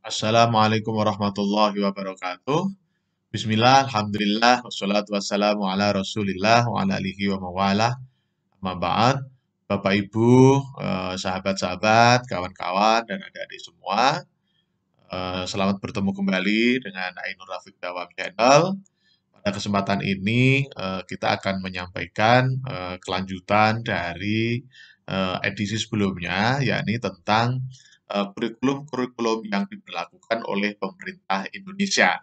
Assalamualaikum warahmatullahi wabarakatuh. Bismillah, alhamdulillah, wassalatu wassalamu ala rasulillah wa ala alihi wa mawalah. Amma ba'd. Bapak Ibu, sahabat-sahabat, kawan-kawan, dan adik-adik semua. Selamat bertemu kembali dengan Ainur Rafiq Dawam Channel. Pada kesempatan ini, kita akan menyampaikan kelanjutan dari edisi sebelumnya, yakni tentang kurikulum-kurikulum yang diberlakukan oleh pemerintah Indonesia.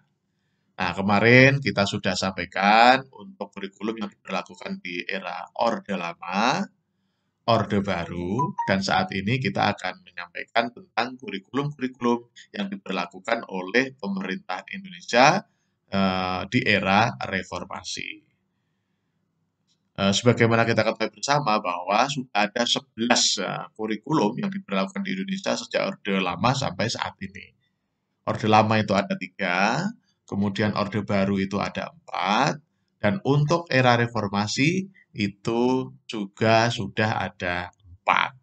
Nah, kemarin kita sudah sampaikan untuk kurikulum yang diberlakukan di era Orde Lama, Orde Baru, dan saat ini kita akan menyampaikan tentang kurikulum-kurikulum yang diberlakukan oleh pemerintah Indonesia di era reformasi. Sebagaimana kita ketahui bersama bahwa sudah ada 11 kurikulum yang diberlakukan di Indonesia sejak Orde Lama sampai saat ini. Orde Lama itu ada 3, kemudian Orde Baru itu ada 4, dan untuk era reformasi itu juga sudah ada 4.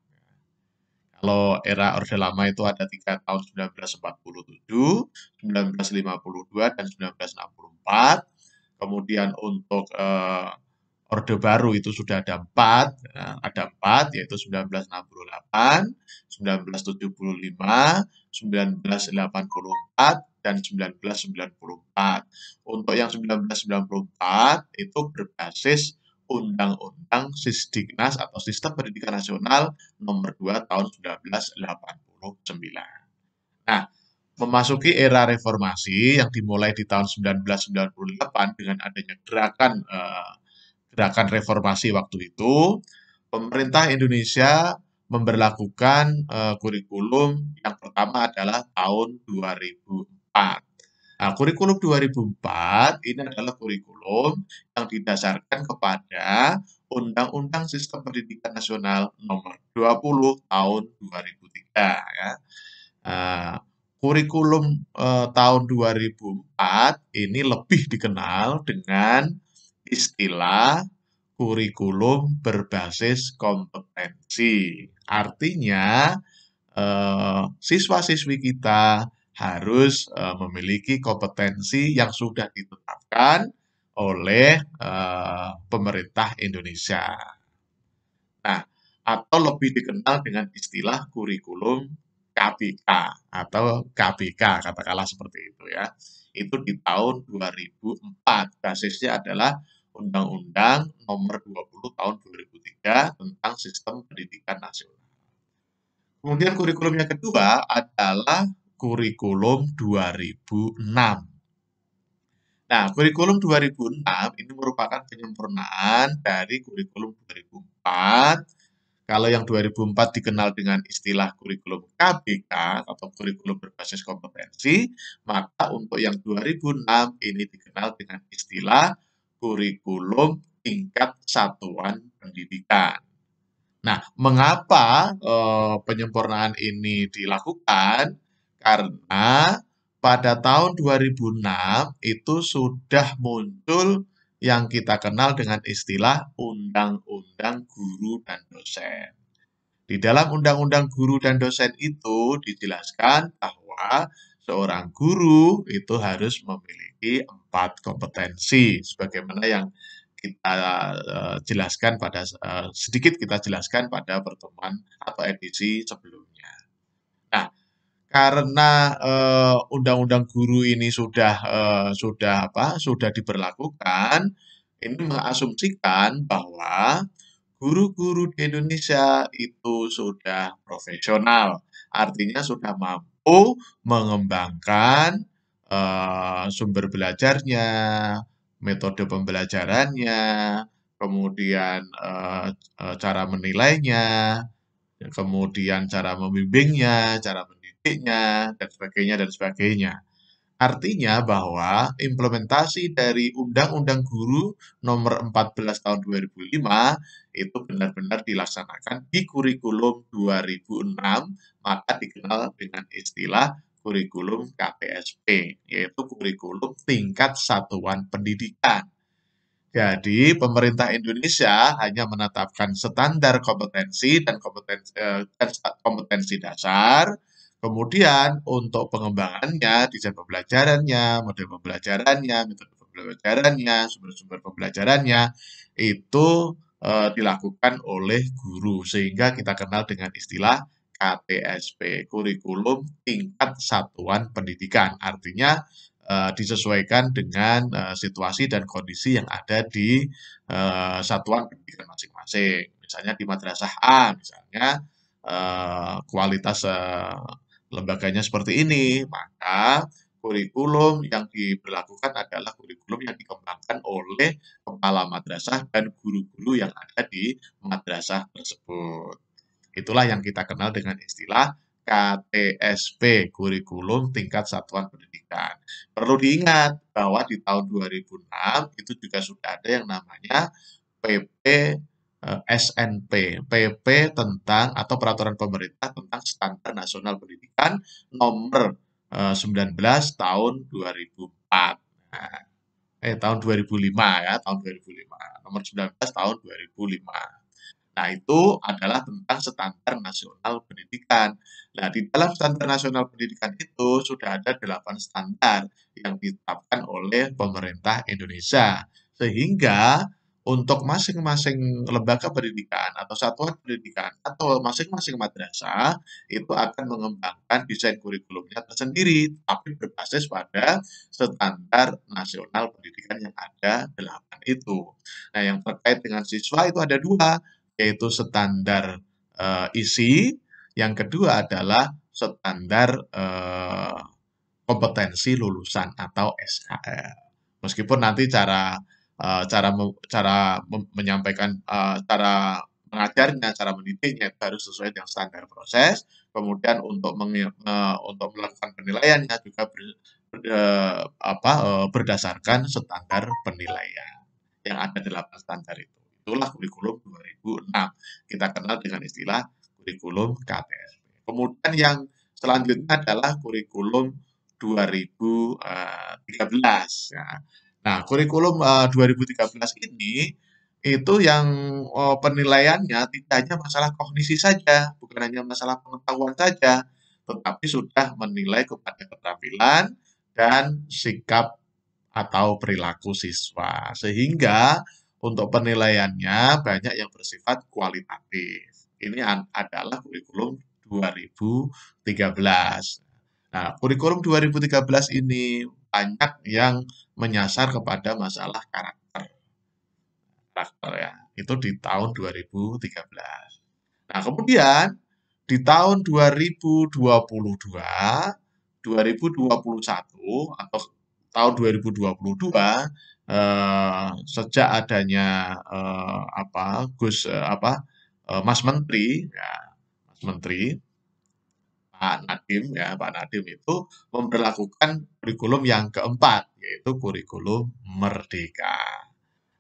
Kalau era Orde Lama itu ada 3 tahun 1947, 1952, dan 1964. Kemudian untuk Orde Baru itu sudah ada 4, ada 4 yaitu 1968, 1975, 1984, dan 1994. Untuk yang 1994 itu berbasis Undang-Undang Sisdiknas atau Sistem Pendidikan Nasional nomor 2 tahun 1989. Nah, memasuki era reformasi yang dimulai di tahun 1998 dengan adanya gerakan reformasi waktu itu, pemerintah Indonesia memberlakukan kurikulum yang pertama adalah tahun 2004. Nah, kurikulum 2004 ini adalah kurikulum yang didasarkan kepada Undang-Undang Sistem Pendidikan Nasional nomor 20 tahun 2003 ya. Nah, kurikulum tahun 2004 ini lebih dikenal dengan istilah kurikulum berbasis kompetensi. Artinya, siswa-siswi kita harus memiliki kompetensi yang sudah ditetapkan oleh pemerintah Indonesia. Nah, atau lebih dikenal dengan istilah kurikulum KBK atau KBK, katakanlah seperti itu ya. Itu di tahun 2004. Basisnya adalah Undang-Undang Nomor 20 Tahun 2003 tentang Sistem Pendidikan Nasional. Kemudian kurikulum yang kedua adalah kurikulum 2006. Nah, kurikulum 2006 ini merupakan penyempurnaan dari kurikulum 2004. Kalau yang 2004 dikenal dengan istilah kurikulum KBK atau kurikulum berbasis kompetensi, maka untuk yang 2006 ini dikenal dengan istilah kurikulum tingkat satuan pendidikan. Nah, mengapa penyempurnaan ini dilakukan? Karena pada tahun 2006 itu sudah muncul yang kita kenal dengan istilah Undang-Undang Guru dan Dosen. Di dalam Undang-Undang Guru dan Dosen itu dijelaskan bahwa seorang guru itu harus memiliki 4 kompetensi, sebagaimana yang kita jelaskan pada sedikit kita jelaskan pada pertemuan atau edisi sebelumnya. Nah, karena undang-undang guru ini sudah diberlakukan, ini mengasumsikan bahwa guru-guru di Indonesia itu sudah profesional, artinya sudah mampu mengembangkan sumber belajarnya, metode pembelajarannya, kemudian cara menilainya, kemudian cara membimbingnya, cara mendidiknya, dan sebagainya, dan sebagainya. Artinya bahwa implementasi dari Undang-Undang Guru Nomor 14 Tahun 2005 itu benar-benar dilaksanakan di kurikulum 2006, maka dikenal dengan istilah kurikulum KTSP, yaitu kurikulum tingkat satuan pendidikan. Jadi, pemerintah Indonesia hanya menetapkan standar kompetensi dan kompetensi dasar, Kemudian untuk pengembangannya, desain pembelajarannya, model pembelajarannya, metode pembelajarannya, sumber-sumber pembelajarannya, itu dilakukan oleh guru. Sehingga kita kenal dengan istilah KTSP, Kurikulum Tingkat Satuan Pendidikan. Artinya disesuaikan dengan situasi dan kondisi yang ada di satuan pendidikan masing-masing. Misalnya di madrasah A, misalnya kualitas lembaganya seperti ini, maka kurikulum yang diberlakukan adalah kurikulum yang dikembangkan oleh kepala madrasah dan guru-guru yang ada di madrasah tersebut. Itulah yang kita kenal dengan istilah KTSP, Kurikulum Tingkat Satuan Pendidikan. Perlu diingat bahwa di tahun 2006 itu juga sudah ada yang namanya PP SNP, PP tentang atau peraturan pemerintah tentang standar nasional pendidikan nomor 19 tahun 2004. Nah, tahun 2005 ya, tahun 2005. Nomor 19 tahun 2005. Nah, itu adalah tentang standar nasional pendidikan. Nah, di dalam standar nasional pendidikan itu sudah ada 8 standar yang ditetapkan oleh pemerintah Indonesia. Sehingga untuk masing-masing lembaga pendidikan atau satuan pendidikan atau masing-masing madrasah itu akan mengembangkan desain kurikulumnya tersendiri, tapi berbasis pada standar nasional pendidikan yang ada 8 itu. Nah, yang terkait dengan siswa itu ada 2, yaitu standar isi, yang kedua adalah standar kompetensi lulusan atau SKL. Meskipun nanti cara menyampaikan cara mengajarnya, cara mendidiknya itu harus sesuai dengan standar proses. Kemudian untuk melakukan penilaiannya juga berdasarkan standar penilaian yang ada 8 standar itu. Itulah kurikulum 2006. Kita kenal dengan istilah kurikulum KTSP. Kemudian yang selanjutnya adalah kurikulum 2013. Nah, kurikulum 2013 ini itu yang penilaiannya tidak hanya masalah kognisi saja, bukan hanya masalah pengetahuan saja, tetapi sudah menilai kepada keterampilan dan sikap atau perilaku siswa. Sehingga untuk penilaiannya banyak yang bersifat kualitatif. Ini adalah kurikulum 2013. Nah, kurikulum 2013 ini banyak yang menyasar kepada masalah karakter. Karakter ya, itu di tahun 2013. Nah, kemudian di tahun 2022, 2021 atau tahun 2022 sejak adanya Mas Menteri ya, Mas Menteri Pak Nadiem itu memberlakukan kurikulum yang keempat, yaitu kurikulum Merdeka.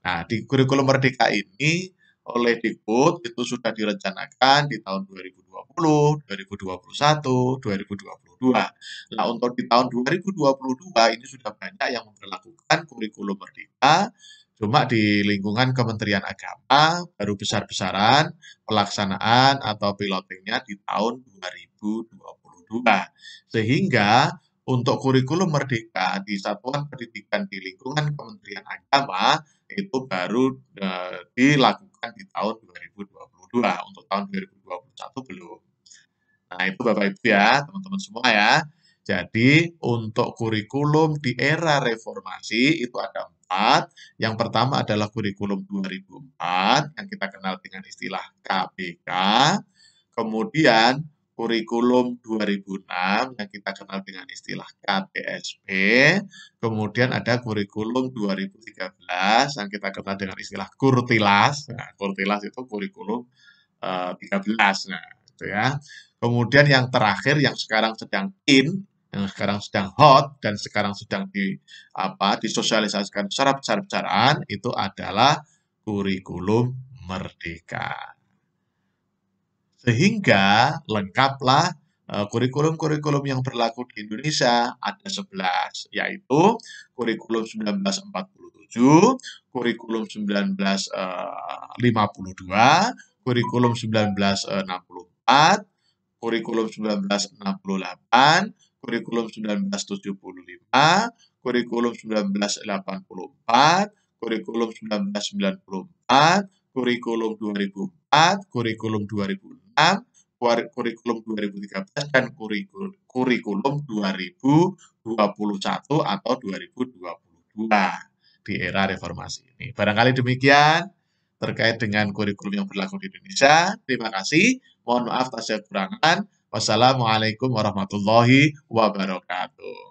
Nah, di kurikulum Merdeka ini oleh Dikbud itu sudah direncanakan di tahun 2020, 2021, 2022. Nah, untuk di tahun 2022 ini sudah banyak yang memperlakukan kurikulum Merdeka, cuma di lingkungan Kementerian Agama baru besar-besaran pelaksanaan atau pilotingnya di tahun 2022. Sehingga untuk kurikulum Merdeka di satuan pendidikan di lingkungan Kementerian Agama itu baru dilakukan di tahun 2022. Untuk tahun 2021 belum. Nah, itu Bapak Ibu ya, teman-teman semua ya. Jadi, untuk kurikulum di era reformasi itu ada 4. Yang pertama adalah kurikulum 2004 yang kita kenal dengan istilah KBK. Kemudian kurikulum 2006 yang kita kenal dengan istilah KTSP. Kemudian ada kurikulum 2013 yang kita kenal dengan istilah Kurtilas. Nah, Kurtilas itu kurikulum 13. Nah, itu ya. Kemudian yang terakhir yang sekarang sedang yang sekarang sedang hot dan sekarang sedang disosialisasikan secara besar-besaran itu adalah kurikulum Merdeka. Sehingga lengkaplah kurikulum-kurikulum yang berlaku di Indonesia ada 11, yaitu kurikulum 1947, kurikulum 1952, kurikulum 1964, kurikulum 1968, kurikulum 1975, kurikulum 1984, kurikulum 1994, kurikulum 2004, kurikulum 2006, kurikulum 2013, dan kurikulum 2021 atau 2022 di era reformasi ini. Barangkali demikian terkait dengan kurikulum yang berlaku di Indonesia. Terima kasih. Mohon maaf atas kekurangan. Wassalamualaikum warahmatullahi wabarakatuh.